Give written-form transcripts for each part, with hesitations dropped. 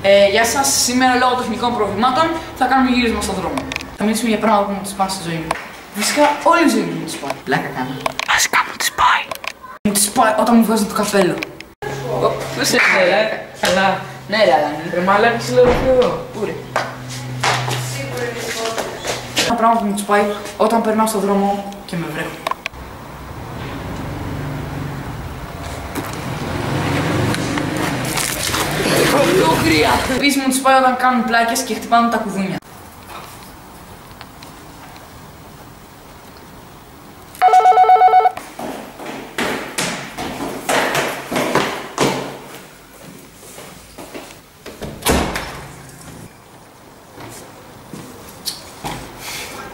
Γεια σας, σήμερα λόγω τεχνικών προβλημάτων θα κάνουμε γύρισμα στον δρόμο. Θα μιλήσουμε για πράγματα που μου τις πάνε στη ζωή μου. Φυσικά όλη η ζωή μου τις πάει. Πλάκα κάνω. Βασικά μου τις πάει. Μου τις πάει όταν μου βγάζουν το καπέλο. Πού σε ρε, καλά. Ναι ρε, αλλά ρε μαλάκα λέω εδώ. Πού ρε. Ένα πράγμα που μου τις πάει όταν περνάω στον δρόμο και με βρέχω. Επίσης μου τους πάει όταν κάνουν πλάκες και χτυπάνε τα κουδούνια.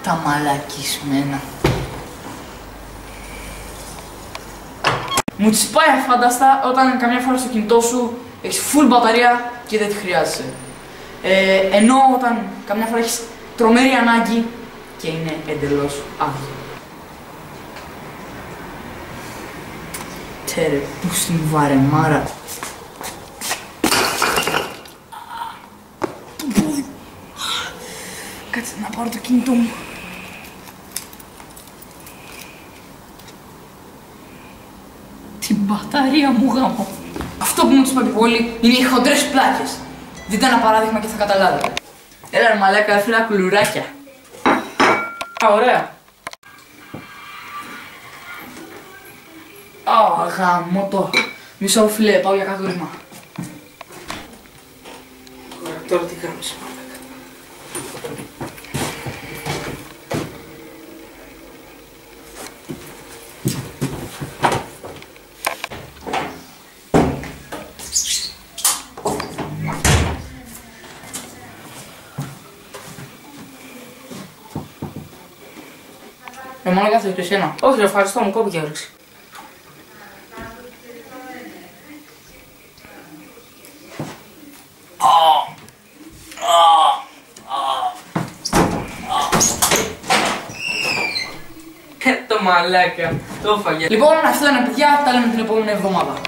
Τα μαλακισμένα. Μου τις πάει αφάνταστα όταν καμιά φορά στο κινητό σου έχεις full μπαταρία και δεν τη χρειάζεσαι. Ενώ όταν καμιά φορά έχεις τρομερή ανάγκη και είναι εντελώς άδειο. Τέρε, πού στην βαρεμάρα. Κάτσε να πάρω το κινητό μου. Την μπαταρία μου γάμο. Αυτό που μου τους πάει πολύ είναι οι χοντρές πλάκες. Δείτε ένα παράδειγμα και θα καταλάβετε. Έλα ρε μαλάκα, έφερα κουλουράκια. Α, ωραία. Α, γάμο το. Μισό φιλέ, πάω για καθόρισμα. Ωραία, τώρα τι κάνεις μαλάκα. Μόνο κάθεσαι και εσένα. Όχι, ευχαριστώ, μου κόπηκε η όρεξη. Το μαλάκα, το έφαγε. Λοιπόν, αυτό είναι παιδιά, τα λέμε την επόμενη εβδομάδα.